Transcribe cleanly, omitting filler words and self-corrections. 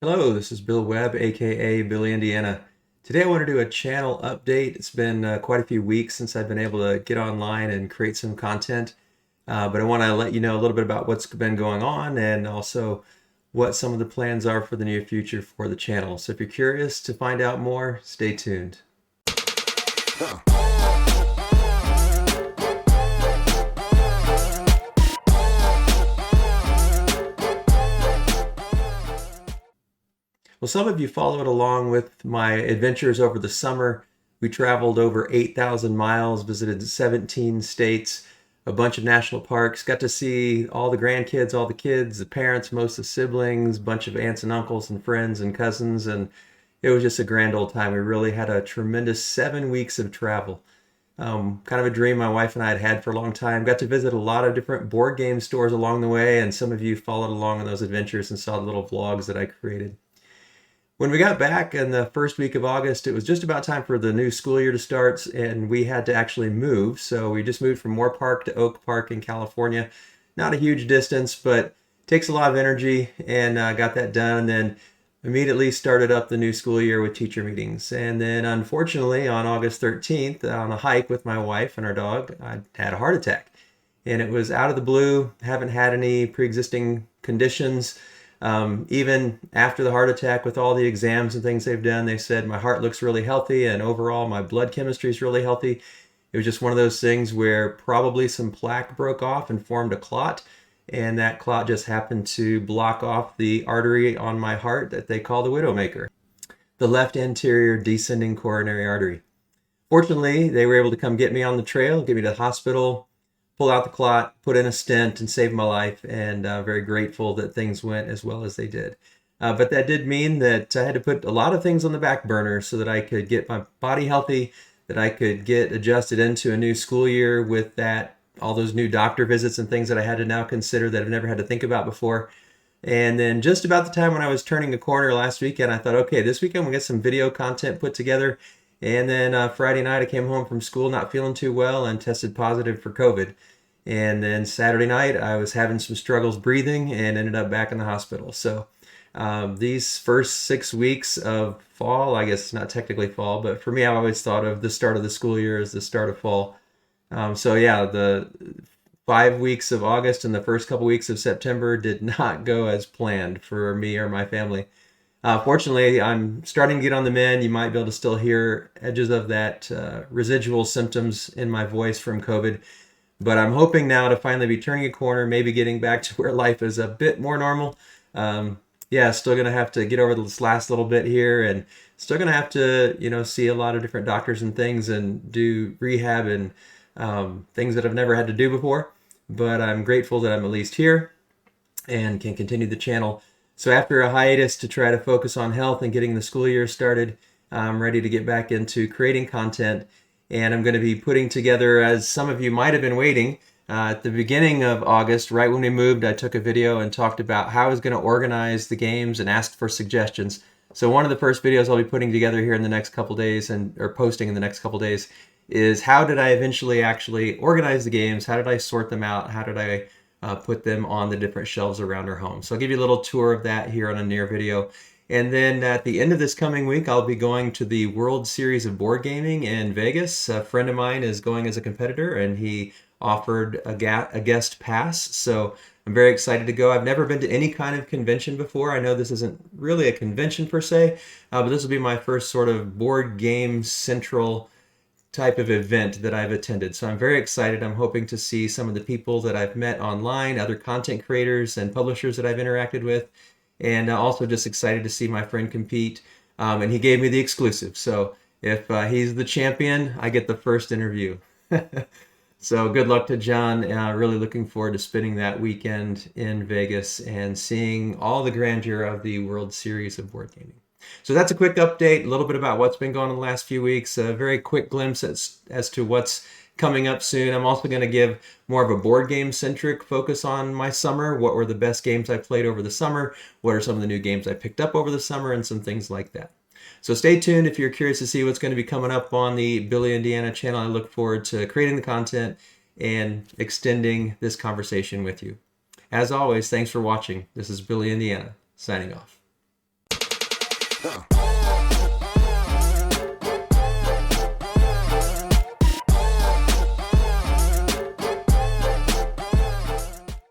Hello, this is Bill Webb, aka Billy Indiana. Today I want to do a channel update. It's been quite a few weeks since I've been able to get online and create some content, but I want to let you know a little bit about what's been going on and also what some of the plans are for the near future for the channel. So if you're curious to find out more, stay tuned. Well, some of you followed along with my adventures over the summer. We traveled over 8,000 miles, visited 17 states, a bunch of national parks, got to see all the grandkids, all the kids, the parents, most of the siblings, a bunch of aunts and uncles and friends and cousins, and it was just a grand old time. We really had a tremendous 7 weeks of travel. Kind of a dream my wife and I had had for a long time. Got to visit a lot of different board game stores along the way, and some of you followed along on those adventures and saw the little vlogs that I created. When we got back in the first week of August, it was just about time for the new school year to start, and we had to actually move. So we just moved from Moore Park to Oak Park in California. Not a huge distance, but takes a lot of energy, and got that done. Then immediately started up the new school year with teacher meetings. And then unfortunately, on August 13th, on a hike with my wife and our dog, I had a heart attack. And it was out of the blue, haven't had any pre-existing conditions. Even after the heart attack, with all the exams and things they've done, they said my heart looks really healthy and overall my blood chemistry is really healthy. It was just one of those things where probably some plaque broke off and formed a clot, and that clot just happened to block off the artery on my heart that they call the widowmaker, the left anterior descending coronary artery. Fortunately, they were able to come get me on the trail, get me to the hospital, pull out the clot, put in a stent, and save my life, and very grateful that things went as well as they did. But that did mean that I had to put a lot of things on the back burner so that I could get my body healthy, that I could get adjusted into a new school year with that, all those new doctor visits and things that I had to now consider that I've never had to think about before. And then just about the time when I was turning the corner last weekend, I thought, okay, this weekend we'll get some video content put together. And then Friday night I came home from school not feeling too well and tested positive for COVID. And then Saturday night I was having some struggles breathing and ended up back in the hospital. So these first 6 weeks of fall, I guess it's not technically fall, but for me I always thought of the start of the school year as the start of fall. So yeah, the 5 weeks of August and the first couple weeks of September did not go as planned for me or my family. Fortunately, I'm starting to get on the mend. You might be able to still hear edges of that residual symptoms in my voice from COVID. But I'm hoping now to finally be turning a corner, maybe getting back to where life is a bit more normal. Yeah, still going to have to get over this last little bit here, and still going to have to, see a lot of different doctors and things and do rehab and things that I've never had to do before. But I'm grateful that I'm at least here and can continue the channel. So after a hiatus to try to focus on health and getting the school year started, I'm ready to get back into creating content. And I'm going to be putting together, as some of you might have been waiting, at the beginning of August, right when we moved, I took a video and talked about how I was going to organize the games and asked for suggestions. So one of the first videos I'll be putting together here in the next couple days or posting in the next couple days is how did I eventually actually organize the games? How did I sort them out? How did I put them on the different shelves around our home? So I'll give you a little tour of that here on a near video. And then at the end of this coming week, I'll be going to the World Series of Board Gaming in Vegas. A friend of mine is going as a competitor, and he offered a guest pass. So I'm very excited to go. I've never been to any kind of convention before. I know this isn't really a convention per se, but this will be my first sort of board game central type of event that I've attended. So I'm very excited. I'm hoping to see some of the people that I've met online, other content creators and publishers that I've interacted with. And also just excited to see my friend compete. And he gave me the exclusive. So if he's the champion, I get the first interview. So good luck to John. Really looking forward to spending that weekend in Vegas and seeing all the grandeur of the World Series of Board Gaming. So that's a quick update, a little bit about what's been going on the last few weeks, a very quick glimpse as to what's coming up soon. I'm also going to give more of a board game centric focus on my summer. What were the best games I played over the summer? What are some of the new games I picked up over the summer, and some things like that. So stay tuned if you're curious to see what's going to be coming up on the Billy Indiana channel. I look forward to creating the content and extending this conversation with you. As always, thanks for watching. This is Billy Indiana signing off. Huh.